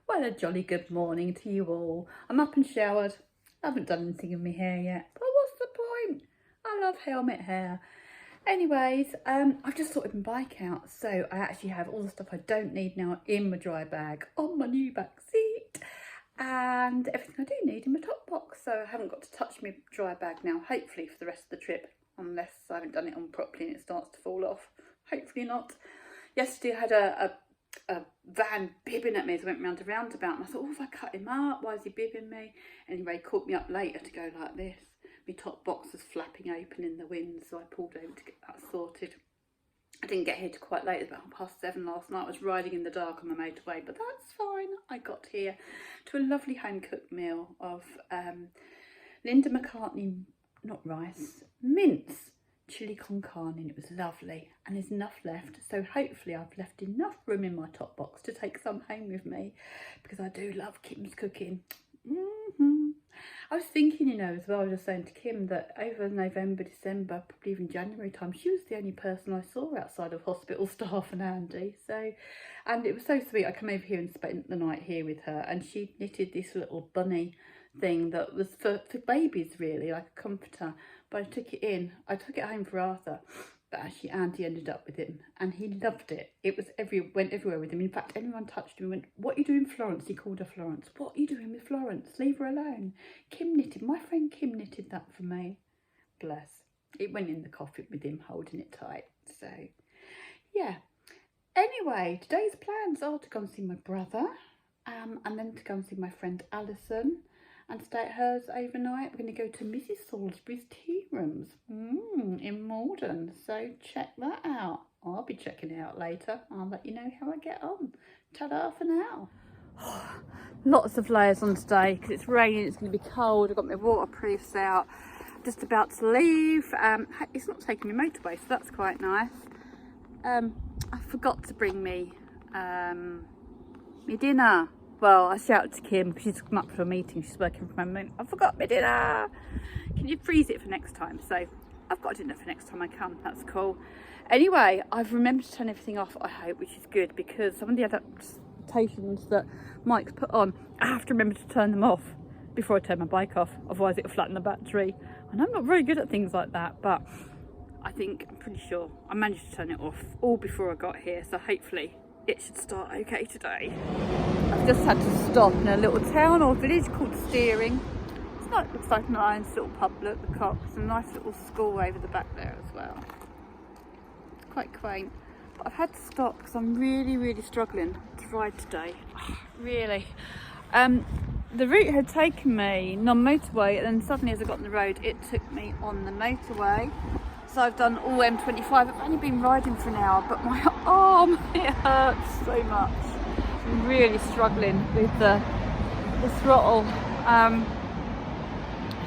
Well, a jolly good morning to you all. I'm up and showered. I haven't done anything in my hair yet, but what's the point? I love helmet hair. Anyways, I've just sorted my bike out, so I actually have all the stuff I don't need now in my dry bag on my new back seat, and everything I do need in my top box, so I haven't got to touch my dry bag now, hopefully for the rest of the trip, unless I haven't done it on properly and it starts to fall off. Hopefully not. Yesterday I had a van bibbing at me as I went round a roundabout, and I thought, oh, have I cut him up? Why is he bibbing me? Anyway, he caught me up later to go like this. My top box was flapping open in the wind, so I pulled over to get that sorted. I didn't get here till quite late, about 7:30 last night. I was riding in the dark on the motorway, but that's fine. I got here to a lovely home-cooked meal of Linda McCartney, not rice, mince chili con carne, and it was lovely, and there's enough left, so hopefully I've left enough room in my top box to take some home with me, because I do love Kim's cooking. I was thinking, you know, as well, I was just saying to Kim that over November, December, probably even January time, she was the only person I saw outside of hospital staff and Andy. So, and it was so sweet. I come over here and spent the night here with her, and she knitted this little bunny thing that was for babies, really, like a comforter. But I took it home for Arthur. But actually Andy ended up with him, and he loved it. It was went everywhere with him. In fact, anyone touched him and went, "What are you doing, Florence?" He called her Florence. "What are you doing with Florence? Leave her alone." Kim knitted, my friend Kim knitted that for me. Bless. It went in the coffin with him holding it tight. So, yeah. Anyway, today's plans are to go and see my brother, and then to go and see my friend Alison, and stay at hers overnight. We're going to go to Mrs Salisburys tea rooms in Malden, so check that out. I'll be checking it out later. I'll let you know how I get on. Ta-da for now. Lots of layers on today because it's raining, it's going to be cold. I've got my waterproofs out, just about to leave. It's not taking me motorway, so that's quite nice. I forgot to bring me my dinner. Well, I shouted to Kim because she's come up for a meeting. She's working from home. I forgot my dinner. Can you freeze it for next time? So I've got dinner for next time I come. That's cool. Anyway, I've remembered to turn everything off, I hope, which is good, because some of the adaptations that Mike's put on, I have to remember to turn them off before I turn my bike off. Otherwise it'll flatten the battery. And I'm not very good at things like that, but I'm pretty sure I managed to turn it off all before I got here. So hopefully it should start okay today. I've just had to stop in a little town or village called Steering. It looks like a nice little pub, look, the clocks, and a nice little school over the back there as well. It's quite quaint. But I've had to stop because I'm really struggling to ride today. Really. The route had taken me non-motorway, and then suddenly as I got on the road, it took me on the motorway. So I've done all M25. I've only been riding for an hour, but my arm, it hurts so much. I'm really struggling with the throttle. I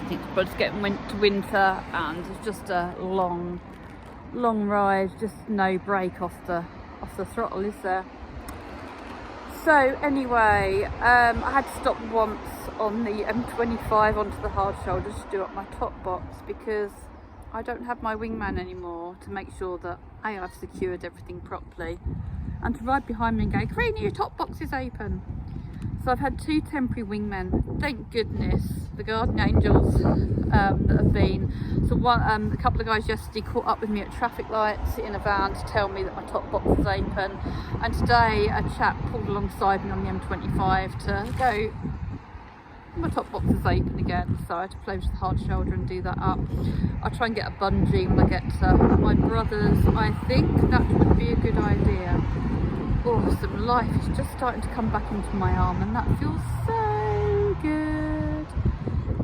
think it's getting to winter, and it's just a long ride, just no break off the throttle, is there? So anyway, I had to stop once on the M25 onto the hard shoulder to do up my top box, because I don't have my wingman anymore, to make sure that I've secured everything properly, and to ride behind me and go, "Karina, your top box is open." So I've had 2 temporary wingmen, thank goodness, the guardian angels that have been. So a couple of guys yesterday caught up with me at traffic lights in a van to tell me that my top box was open, and today a chap pulled alongside me on the M25 to go, my top box is open again, so I had to plunge the hard shoulder and do that up. I'll try and get a bungee when I get to my brother's. I think that would be a good idea. Awesome, life is just starting to come back into my arm, and that feels so good.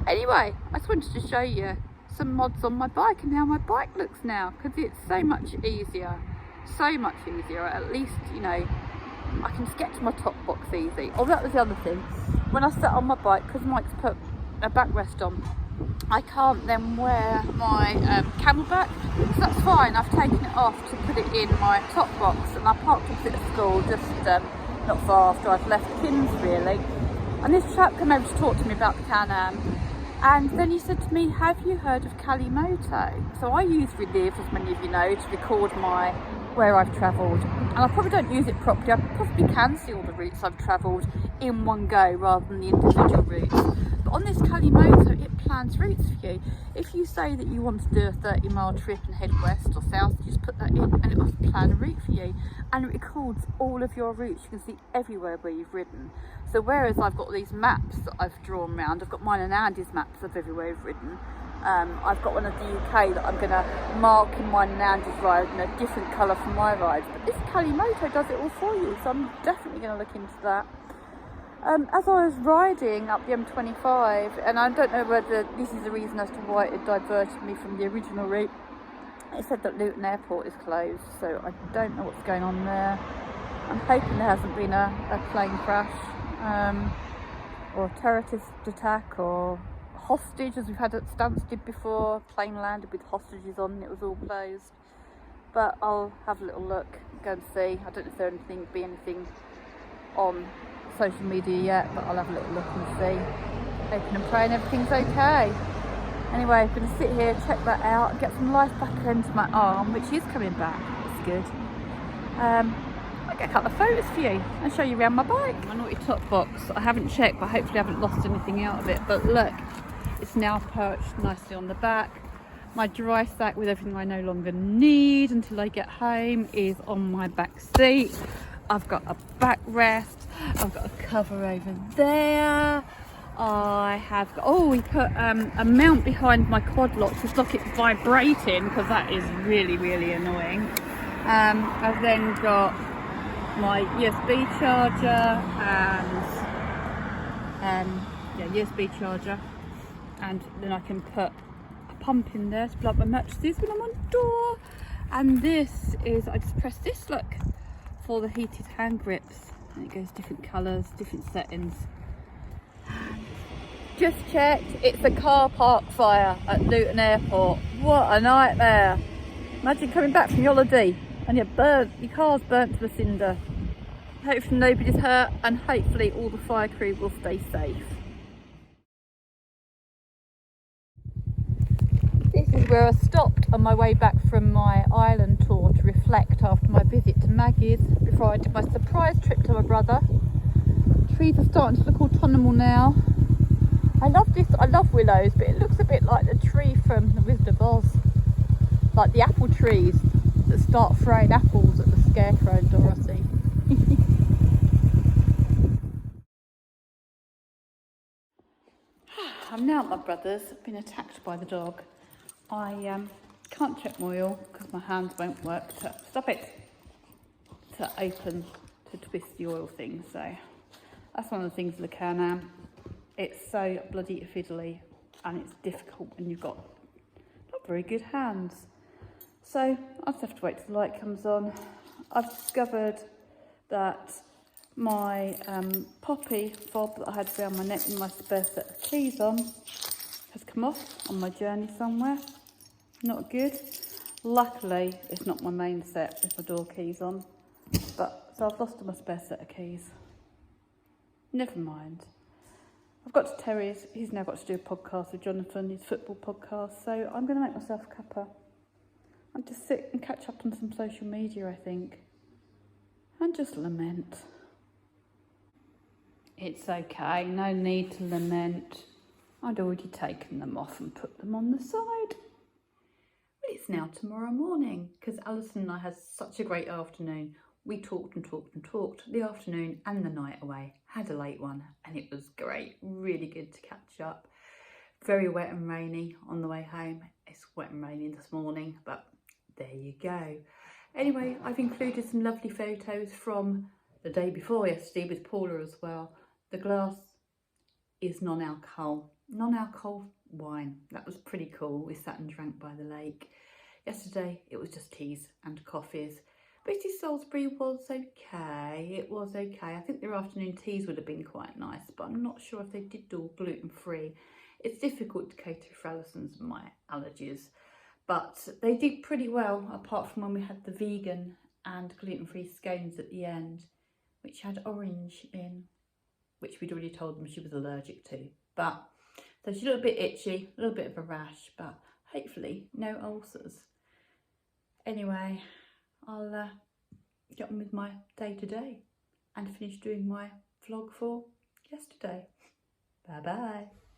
Anyway, I just wanted to show you some mods on my bike and how my bike looks now, because it's so much easier. At least, you know, I can get to my top box easy. Oh, that was the other thing. When I sat on my bike, because Mike's put a backrest on, I can't then wear my camelback, so that's fine. I've taken it off to put it in my top box, and I parked opposite the school, just not far after I've left Kim's, really. And this chap came over to talk to me about the Can-Am, and then he said to me, "Have you heard of Kalimoto?" So I use Relive, as many of you know, to record where I've travelled, and I probably don't use it properly. I probably can see all the routes I've travelled in one go rather than the individual routes. But on this Kalimoto, it plans routes for you. If you say that you want to do a 30-mile trip and head west or south, you just put that in and it will plan a route for you. And it records all of your routes. You can see everywhere where you've ridden. So whereas I've got these maps that I've drawn around, I've got mine and Andy's maps of everywhere we've ridden. I've got one of the UK that I'm going to mark in mine and Andy's ride in a different colour from my rides. But this Kalimoto does it all for you, so I'm definitely going to look into that. As I was riding up the M25, and I don't know whether this is the reason as to why it diverted me from the original route, it said that Luton Airport is closed, so I don't know what's going on there. I'm hoping there hasn't been a plane crash, or a terrorist attack, or hostage, as we've had at Stansted before. Plane landed with hostages on and it was all closed. But I'll have a little look, go and see. I don't know if there'll be anything on social media yet, but I'll have a little look and see. Hoping and praying everything's okay. Anyway, I'm going to sit here, check that out, and get some life back into my arm, which is coming back. It's good. I'll get a couple of photos for you and show you around my bike. My naughty top box, I haven't checked, but hopefully I haven't lost anything out of it. But look, it's now perched nicely on the back. My dry sack with everything I no longer need until I get home is on my back seat. I've got a backrest. I've got a cover over there. I have got, oh, we put a mount behind my quad lock to stop it vibrating, because that is really, really annoying. I've then got my USB charger and USB charger, and then I can put a pump in there to plug my mattresses when I'm on tour. And this is, I just press this, look, for the heated hand grips, and it goes different colours, different settings. Just checked, it's a car park fire at Luton Airport. What a nightmare. Imagine coming back from your holiday and your car's burnt to a cinder. Hopefully nobody's hurt, and hopefully all the fire crew will stay safe. This is where I stopped on my way back from my island tour to reflect after my visit to Maggie's before I did my surprise trip to my brother. Trees are starting to look autumnal now. I love this, I love willows, but it looks a bit like the tree from The Wizard of Oz. Like the apple trees that start throwing apples at the Scarecrow and Dorothy. I'm now at my brother's. I've been attacked by the dog. I can't check my oil because my hands won't work to open, to twist the oil thing. So that's one of the things with the Can-Am. It's so bloody fiddly and it's difficult when you've got not very good hands. So I just have to wait till the light comes on. I've discovered that my poppy fob that I had around my neck with my spare set of keys on has come off on my journey somewhere. Not good. Luckily, it's not my main set with my door keys on. But so I've lost my spare set of keys. Never mind. I've got to Terry's. He's now got to do a podcast with Jonathan, his football podcast. So I'm going to make myself a cuppa and just sit and catch up on some social media, I think. And just lament. It's okay, no need to lament. I'd already taken them off and put them on the side. Well, it's now tomorrow morning because Alison and I had such a great afternoon. We talked and talked and talked the afternoon and the night away. Had a late one and it was great, really good to catch up. Very wet and rainy on the way home. It's wet and rainy this morning, but there you go. Anyway, I've included some lovely photos from the day before yesterday with Paula as well. The glass is non-alcohol wine. That was pretty cool. We sat and drank by the lake. Yesterday it was just teas and coffees. Mrs Salisbury was okay. It was okay. I think their afternoon teas would have been quite nice, but I'm not sure if they did do gluten-free. It's difficult to cater for Alison's and my allergies, but they did pretty well, apart from when we had the vegan and gluten-free scones at the end, which had orange in, which we'd already told them she was allergic to. But so she's a little bit itchy, a little bit of a rash, but hopefully no ulcers. Anyway, I'll get on with my day to day and finish doing my vlog for yesterday. Bye bye.